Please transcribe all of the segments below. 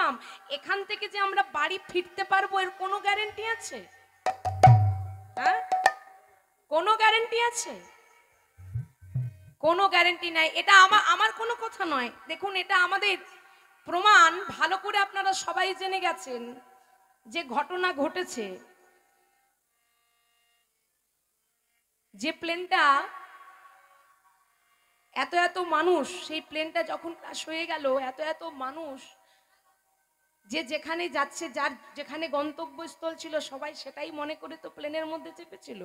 উঠলাম, এখান থেকে যে আমরা বাড়ি ফিরতে পারবো এর কোনো গ্যারেন্টি আছে? হ্যাঁ, কোনো গ্যারেন্টি আছে? কোনো গ্যারেন্টি নাই। এটা আমার কোনো কথা নয়। দেখুন, এটা আমাদের প্রমাণ ভালো করে আপনারা সবাই জেনে গেছেন যে ঘটনা ঘটেছে। যে প্লেনটা এত এত মানুষ, সেই প্লেনটা যখন ক্র্যাশ হয়ে গেল, এত এত মানুষ যে যেখানে যাচ্ছে, যার যেখানে গন্তব্যস্থল ছিল, সবাই সেটাই মনে করে তো প্লেনের মধ্যে চেপেছিল।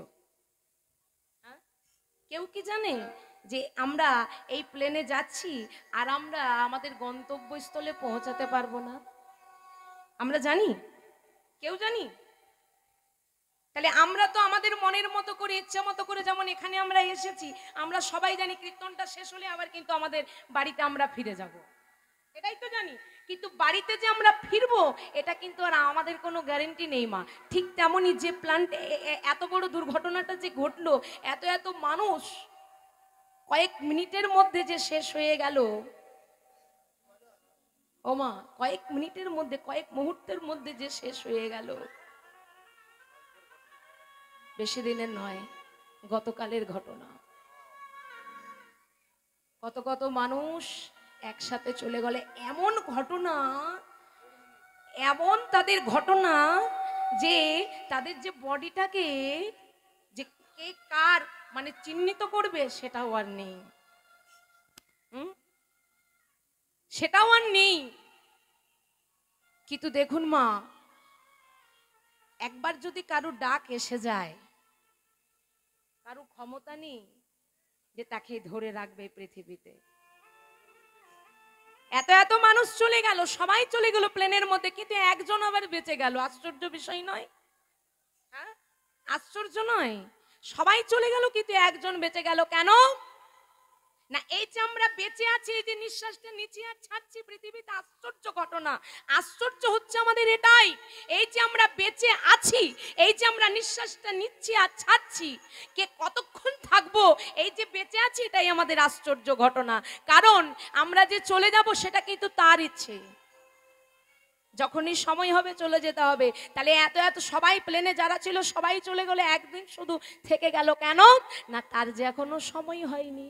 কেউ কি জানে যে আমরা এই প্লেনে যাচ্ছি আর আমরা আমাদের গন্তব্যস্থলে পৌঁছাতে পারবো না? আমরা জানি? কেউ জানি? তাহলে আমরা তো আমাদের মনের মতো করে, ইচ্ছা মতো করে, যেমন এখানে আমরা এসেছি, আমরা সবাই জানি কীর্তনটা শেষ হলে আবার কিন্তু আমাদের বাড়িতে আমরা ফিরে যাব, এটাই তো জানি। কিন্তু বাড়িতে যে আমরা ফিরবো এটা কিন্তু আর আমাদের কোনো গ্যারেন্টি নেই মা। ঠিক তেমনই যে প্ল্যান্ট এত বড় দুর্ঘটনাটা যে ঘটলো, এত এত মানুষ কয়েক মিনিটের মধ্যে যে শেষ হয়ে গেল, ও মা, কয়েক মিনিটের মধ্যে, কয়েক মুহূর্তের মধ্যে যে শেষ হয়ে গেল, বেশি দিনের নয়, গতকালের ঘটনা। কত কত মানুষ একসাথে চলে গেলে, এমন ঘটনা, এমন তাদের ঘটনা যে তাদের যে বডিটাকে যে কে কার মানে চিহ্নিত করবে সেটাও আর নেই। সেটাও আর নেই। কিন্তু দেখুন মা, একবার যদি কারো ডাক এসে যায়, কারো ক্ষমতা নেই যে তাকে ধরে রাখবে পৃথিবীতে। এত এত মানুষ চলে গেল, সবাই চলে গেল প্লেনের মধ্যে, কিন্তু একজন আবার বেঁচে গেল। আশ্চর্য বিষয় নয়? হ্যাঁ, আশ্চর্য নয়? সবাই চলে গেল কিন্তু একজন বেঁচে গেল। কেন না? এই যে আমরা বেঁচে আছি, এই যে নিঃশ্বাসটা নিচ্ছি আর ছাড়ছি পৃথিবীতে, আশ্চর্য ঘটনা। আশ্চর্য হচ্ছে আমাদের এটাই, এই যে আমরা বেঁচে আছি, এই যে আমরা নিঃশ্বাসটা নিচ্ছি আর ছাড়ছি, কে কতক্ষণ থাকবো, এই যে বেঁচে আছি, এটাই আমাদের আশ্চর্য ঘটনা। কারণ আমরা যে চলে যাব সেটা কিন্তু তার ইচ্ছে, যখনই সময় হবে চলে যেতে হবে। তাহলে এত এত সবাই প্লেনে যারা ছিল সবাই চলে গেল, একদিন শুধু থেকে গেল। কেন না? তার যে এখনো সময় হয়নি।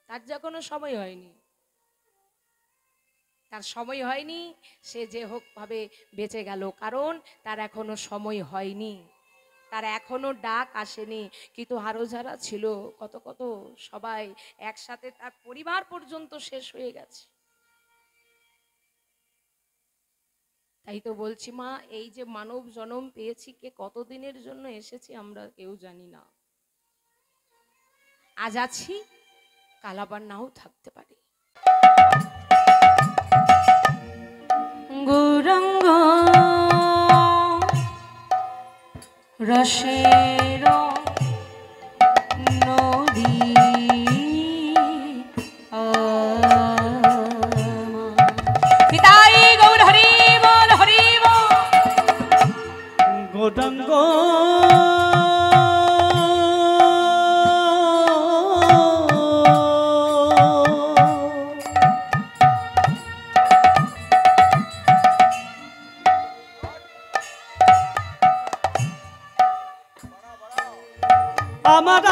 তার যে কোনো সময় হয়নি, তার সময় হয়নি, সে যে হোক ভাবে বেঁচে গেল, কারণ তার এখনো সময় হয়নি, তার এখনো ডাক আসেনি। কিন্তু আরো যারা ছিল কত কত সবাই একসাথে, তার পরিবার পর্যন্ত শেষ হয়ে গেছে। তাই তো বলছি মা, এই যে মানব জন্ম পেয়েছি, কে কতদিনের জন্য এসেছি আমরা কেউ জানি না। আজ আছি, কাল আবার নাও থাকতে পারি। গৌরাঙ্গ রসের নদী, পিতাই গৌর হরি বল, হরি বল। গৌরাঙ্গ আমার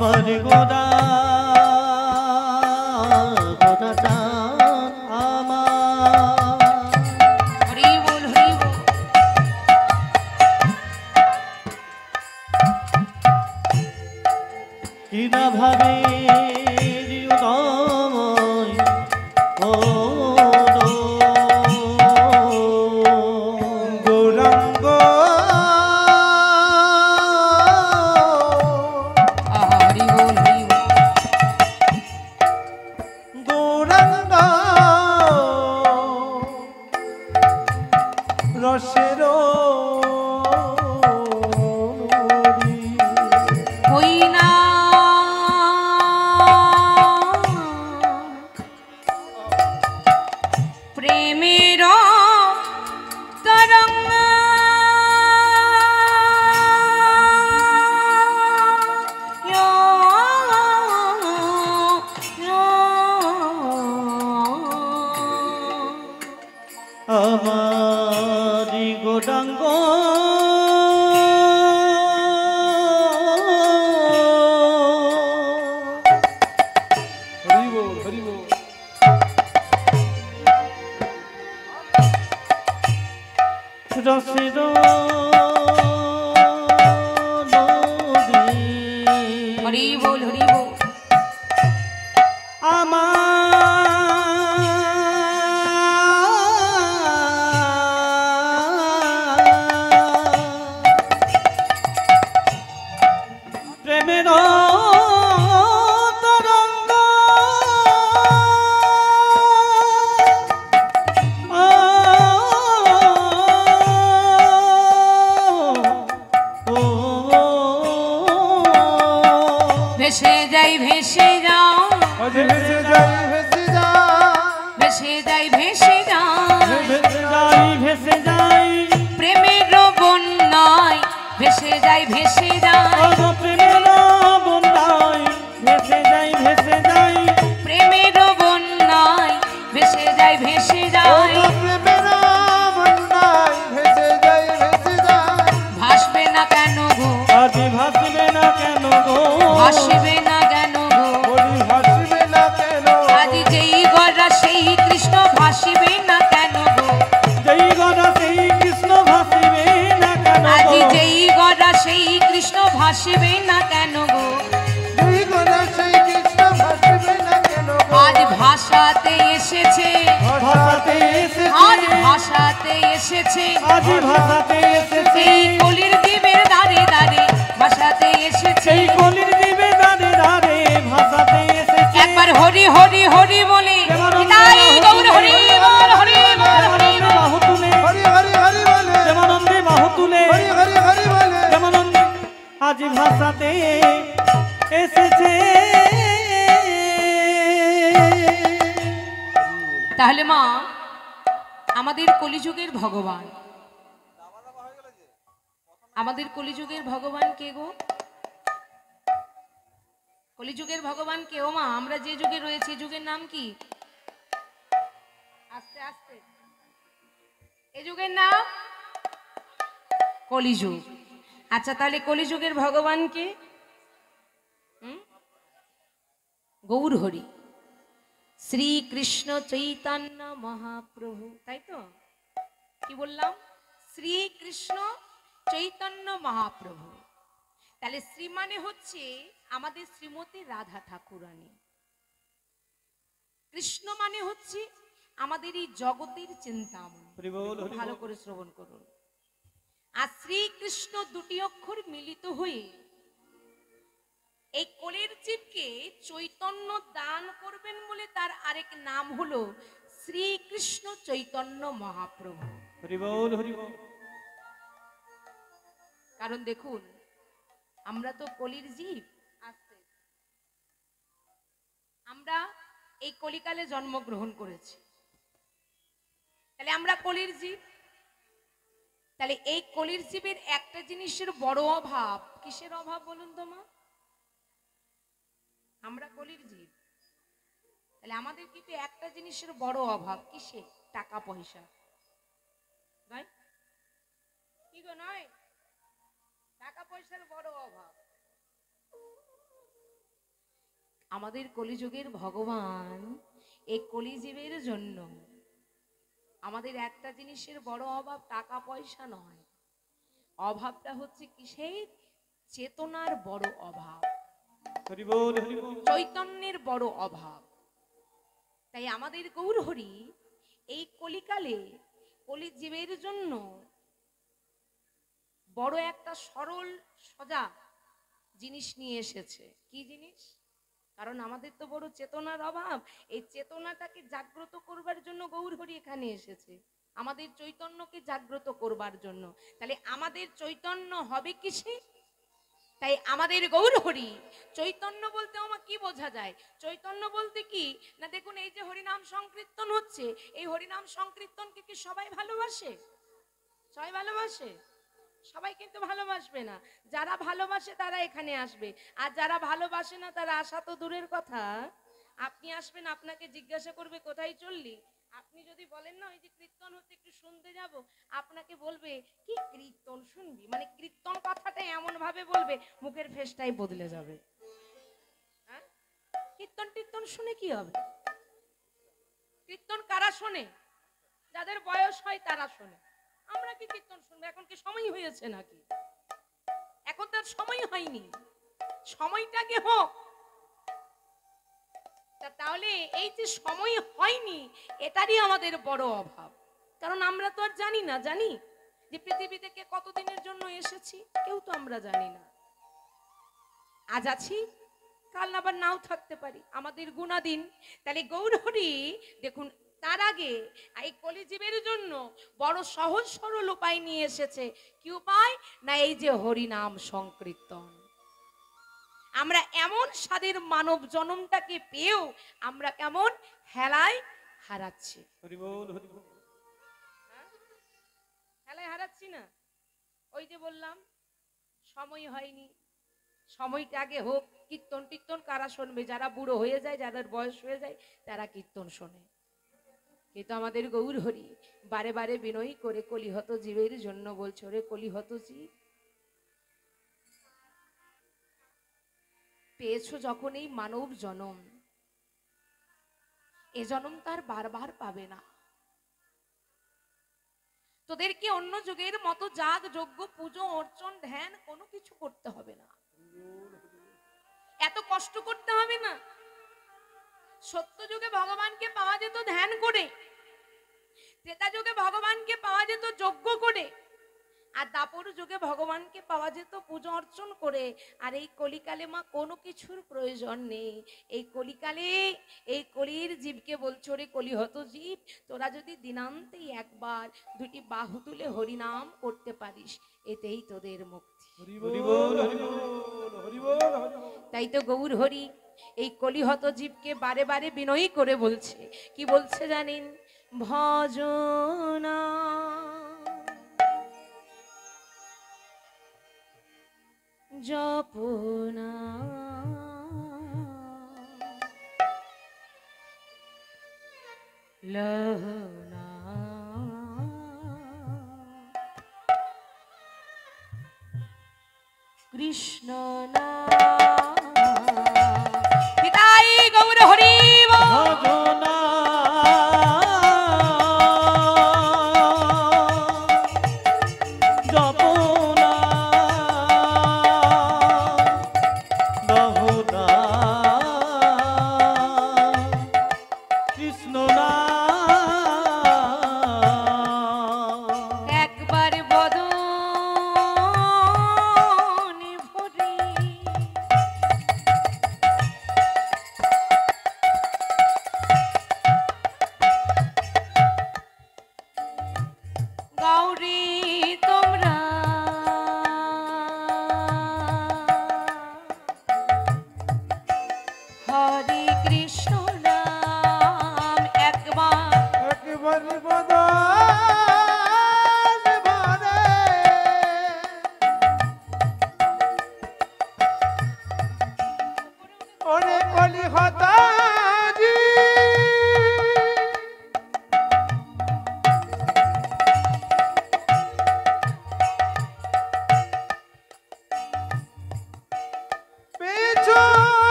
আমার গোরা গোরাটা আমার, হরি বল, হরি বল। গৌরাঙ্গ হরি বল হরি বল। রসের হরি বল হরি বল। প্রেমের তরঙ্গ ভেসে যাই ভেসে যাও, আজ ভেসে যাই ভেসে যাই, ভেসে যাই ভেসে যাও, ভেসে যাই ভেসে যাই প্রেমের বন্যায় ভেসে যাই ভেসে যাই, প্রেমের বন্যায় ভেসে যাই ভেসে যাই প্রেমের বন্যায় ভেসে যাই ভেসে যাই, প্রেমের বন্যায় ভেসে যাই ভেসে যাই। ভাসবে না কেন গো, আজ ভাসবে না কেন গো ভাসবে না কেন গো, বলি ভাসবে না কেন, আজ যেই গড়া সেই কৃষ্ণ ভাসিবে না কেন গো, যেই গড়া সেই কৃষ্ণ ভাসিবে না কেন আজ গো যেই গড়া সেই কৃষ্ণ ভাসিবে না কেন গো, তুই কোন সেই কৃষ্ণ ভাসবে না কেন গো। আজ ভাষাতে এসেছে, ভাষাতে এসেছে আজ ভাষাতে এসেছে, আজ ভাষাতে এসেছে এই কলির দ্বীপের দ্বারে দ্বারে ভাষাতে এসেছে, সেই কলির দিবে দাঁড়ে দাঁড়ে ভাষাতে এসেছে একবার হরি হরি হরি বলে তাই গৌর হরি বল হরি বল হরি বল। বাহু তুলে হরি হরি হরি বলে, যেমনন্দে বাহু তুলে হরি হরি হরি বলে, যেমনন্দে আজ ভাষাতে এসেছে তাহলে মা আমাদের কলিযুগের ভগবান, আমাদের কলিযুগের ভগবান কে গো? কলিযুগের ভগবান কে ও মা? আমরা যে যুগে রয়েছে যুগের নাম কি? আস্তে আস্তে, এই যুগের নাম কলিযুগ। আচ্ছা তাহলে কলিযুগের ভগবান কে? গৌর হরি শ্রীকৃষ্ণ চৈতন্য মহাপ্রভু, তাই তো? কি বললাম? শ্রীকৃষ্ণ চৈতন্য মহাপ্রভু। তাহলে শ্রী মানে হচ্ছে আমাদের শ্রীমতী রাধা ঠাকুরানী, কৃষ্ণ মানে হচ্ছে আমাদের এই জগতের চিন্তামণি। ভালো করে শ্রবণ করুন। আর শ্রীকৃষ্ণ দুটি অক্ষর মিলিত হয়ে এই কোলের জীবকে চৈতন্য দান করবেন বলে তার আরেক নাম হলো শ্রীকৃষ্ণ চৈতন্য মহাপ্রভু। হরি বল হরি বল। কারণ দেখুন আমরা তো কলির জীব, আসছে আমরা এই কলিকালে জন্মগ্রহণ করেছি, তাহলে আমরা কলির জীব। তাহলে এই কলির জীবের একটা জিনিসের বড় অভাব, কিসের অভাব বলুন তো মা? আমরা কলির জীব, তাহলে আমাদের কিন্তু একটা জিনিসের বড় অভাব, কিসে? টাকা পয়সা। নয় কি গো, নয়? টাকা পয়সার বড় অভাব। আমাদের কলিযুগের ভগবান এই কলিজীবের জন্য আমাদের একটা জিনিসের বড় অভাব টাকা পয়সা নয়, অভাবটা হচ্ছে কিসের? চেতনার বড় অভাব, হরি বল হরি বল। চৈতন্যের বড় অভাব। তাই আমাদের গৌর হরি এই কলিকালে কলিজীবের জন্য বড় একটা সরল সোজা জিনিস নিয়ে এসেছে। কি জিনিস? কারণ আমাদের তো বড় চেতনার অভাব, এই চেতনাটাকে জাগ্রত করবার জন্য গৌর হরি এখানে এসেছে, আমাদের চৈতন্যকে জাগ্রত করবার জন্য। তাহলে আমাদের চৈতন্য হবে কিসে? তাই আমাদের গৌর হরি চৈতন্য বলতে আমার কি বোঝা যায়? চৈতন্য বলতে কি না, দেখুন এই যে হরিনাম সংকীর্তন হচ্ছে, এই হরিনাম সংকীর্তনকে কি সবাই ভালোবাসে? সবাই ভালোবাসে? সবাই কিন্তু ভালোবাসবে না। যারা ভালোবাসে তারা এখানে আসবে, আর যারা ভালোবাসে না তারা আসা তো দূরের কথা। আপনি আসবেন, আপনাকে জিজ্ঞাসা করবে কোথায় চললি, আপনি যদি বলেন না ওই যে কীর্তন হচ্ছে একটু শুনতে যাব, আপনাকে বলবে কি কীর্তন শুনবি, মানে কীর্তন কথাটা এমন ভাবে বলবে মুখের ফেসটাই বদলে যাবে। হ্যাঁ, কীর্তন টীর্তন শুনে কি হবে? কীর্তন কারা শোনে? যাদের বয়স হয় তারা শোনে। আমরা কি কীর্তন শুনবো? এখন কি সময় হয়েছে নাকি? এখন তার সময় হয়নি, সময়টাকে হোক। তাহলে এই যে সময় হয়নি এটারই আমাদের বড় অভাব। কারণ আমরা তো আর জানি না, জানি যে পৃথিবী থেকে কতদিনের জন্য এসেছি কেউ তো আমরা জানি না। আজ আছি, কাল আবার নাও থাকতে পারি, আমাদের গুণাদিন। তাহলে গৌরহরি দেখুন তার আগে এই কলিজীবের জন্য বড় সহজ সরল উপায় নিয়ে এসেছে। কি উপায়? না এই যে হরি নাম সংকীর্তন। আমরা এমন স্বাদের মানব জন্মটাকে পেয়েও আমরা কেমন হেলায় হারাচ্ছি। হরি বল, হরি বল। হেলায় হারাচ্ছি না। ওই যে বললাম সময় হয়নি, সময়টা আগে হোক। কীর্তন টীর্তন কারা শুনবে? যারা বুড়ো হয়ে যায়, যাদের বয়স হয়ে যায় তারা কীর্তন শোনে। কিন্তু আমাদের গৌর হরি বারে বারে বিনয় করে কলিহত জীবের জন্য বলছে, রে কলিহত জীব, পেয়েছো যখন এই মানব জনম, এ জনম তার বারবার পাবে না। তোদেরকে অন্য যুগের মতো যাগ যজ্ঞ পুজো অর্চন ধ্যান কোনো কিছু করতে হবে না, এত কষ্ট করতে হবে না। সত্য যুগে ভগবানকে পাওয়া যেত ধ্যান করে, ত্রেতা যুগে ভগবানকে পাওয়া যেত যজ্ঞ করে, আর দাপর যুগে ভগবানকে পাওয়া যেত পূজা অর্চন করে। আর এই কলিকালে মা কোনো কিছুর প্রয়োজন নেই। এই কলিকালে এই কলির জীবকে বলছো, রে কলিহত জীব, তোরা যদি দিনান্তেই একবার দুটি বাহু তুলে হরিনাম করতে পারিস, এতেই তোদের মুক্তি। হরি বল, হরি বল, হরি বল, হরি বল। তাই তো গৌর হরি এই কলিহত জীবকে বারে বারে বিনয়ী করে বলছে। কি বলছে জানেন? ভজনা জপনা লহনা কৃষ্ণ না। পিতাই গৌর হরি বল। ভজনা জপনা দহনা কৃষ্ণ নাম। একবার বদনে ভরে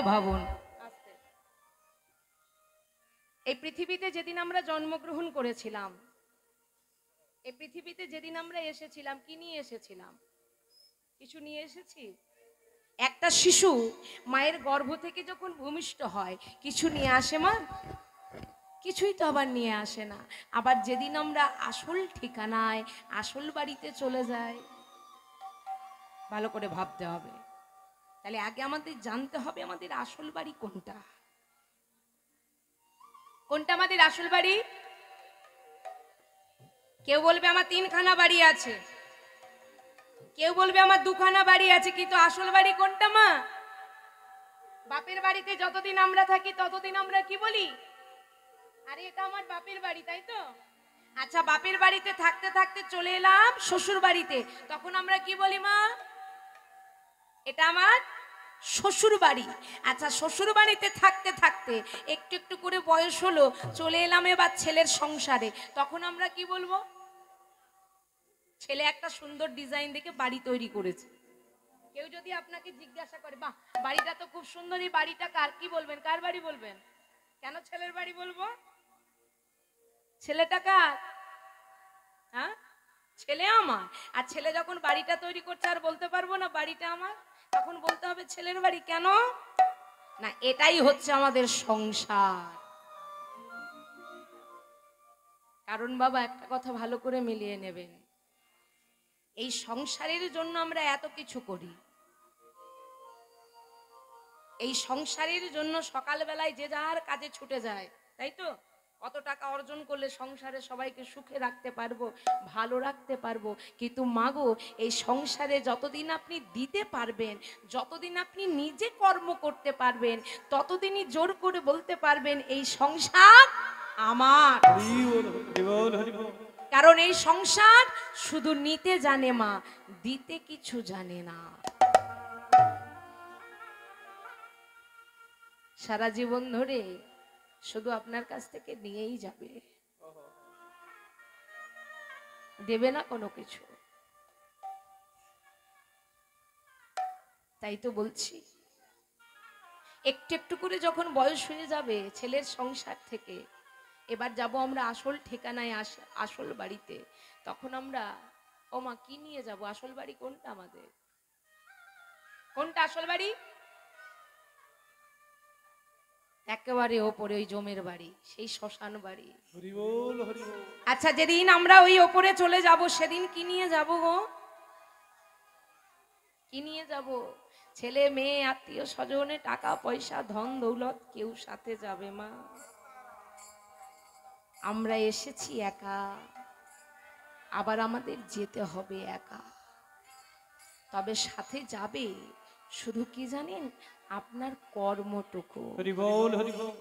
ভাবুন। এই পৃথিবীতে যেদিন আমরা জন্মগ্রহণ করেছিলাম, এই পৃথিবীতে যেদিন আমরা এসেছিলাম, কি নিয়ে এসেছিলাম? কিছু নিয়ে এসেছি? একটা শিশু মায়ের গর্ভ থেকে যখন ভূমিষ্ঠ হয়, কিছু নিয়ে আসে মা? কিছুই তো আবার নিয়ে আসে না। আবার যেদিন আমরা আসল ঠিকানায়, আসল বাড়িতে চলে যাই, ভালো করে ভাবতে হবে। তাহলে আগে আমাদের জানতে হবে আমাদের আসল বাড়ি কোনটা। কোনটা আমাদের আসল বাড়ি? কেউ বলবে আমার 3খানা বাড়ি আছে, কেউ বলবে আমার 2খানা বাড়ি আছে, কিন্তু আসল বাড়ি কোনটা মা? বাপের বাড়িতে যতদিন আমরা থাকি ততদিন আমরা কি বলি? আরে এটা আমার বাপের বাড়ি, তাই তো? আচ্ছা, বাপের বাড়িতে থাকতে থাকতে চলে এলাম শ্বশুর বাড়িতে, তখন আমরা কি বলি মা? এটা আমার শ্বশুর বাড়ি। আচ্ছা, শ্বশুর বাড়িতে থাকতে থাকতে একটু একটু করে বয়স হলো, চলে এলাম এবার ছেলের সংসারে, তখন আমরা কি বলবো? ছেলে একটা সুন্দর ডিজাইন দেখে বাড়ি তৈরি করেছে। কেউ যদি আপনাকে জিজ্ঞাসা করে, বাহ বাড়িটা তো খুব সুন্দর, এই বাড়িটা কার, কি বলবেন? কার বাড়ি বলবেন? কেন ছেলের বাড়ি বলবো? ছেলেটা কার? হ্যাঁ, ছেলে আমার। আর ছেলে যখন বাড়িটা তৈরি করছে আর বলতে পারবো না বাড়িটা আমার, তখন বলতে হবে ছেলের বাড়ি। কেন না? এটাই হচ্ছে আমাদের সংসার। কারণ বাবা, একটা কথা ভালো করে মিলিয়ে নেবেন, এই সংসারের জন্য আমরা এত কিছু করি। এই সংসারের জন্য সকালবেলায় যে যার কাজে ছুটে যায়, তাই তো? কত টাকা অর্জন করলে সংসারে সবাইকে সুখে রাখতে পারবো, ভালো রাখতে পারবো। কিন্তু মাগো, এই সংসারে যতদিন আপনি দিতে পারবেন, যতদিন আপনি নিজে কর্ম করতে পারবেন, ততদিনই জোর করে বলতে পারবেন এই সংসার আমার। হরি বল, হরি বল, হরি বল। কারণ এই সংসার শুধু নিতে জানে মা, দিতে কিছু জানে না। সারা জীবন ধরে শুধু আপনার কাছ থেকে নিয়েই যাবে, দেবে না কোনো কিছু। তাই তো বলছি, একটু একটু করে যখন বয়স হয়ে যাবে ছেলের সংসার থেকে, এবার যাব আমরা আসল ঠিকানায়, আসল বাড়িতে, তখন আমরা, ও মা কি নিয়ে যাব? আসল বাড়ি কোনটা আমাদের? কোনটা আসল বাড়ি? একেবারে ওপরে ওই জমের বাড়ি, সেই শ্মশান বাড়ি। হরি বল, হরি বল। আচ্ছা, যেদিন আমরা ওই ওপরে চলে যাব, সেদিন কি নিয়ে যাব গো? কি নিয়ে যাব? ছেলে মেয়ে, আত্মীয় স্বজনে, টাকা পয়সা, ধন দৌলত, কেউ সাথে যাবে মা? আমরা এসেছি একা, আবার আমাদের যেতে হবে একা। তবে সাথে যাবে শুধু কি জানেন? আপনার কর্মটুকু। হরি বল, হরি বল।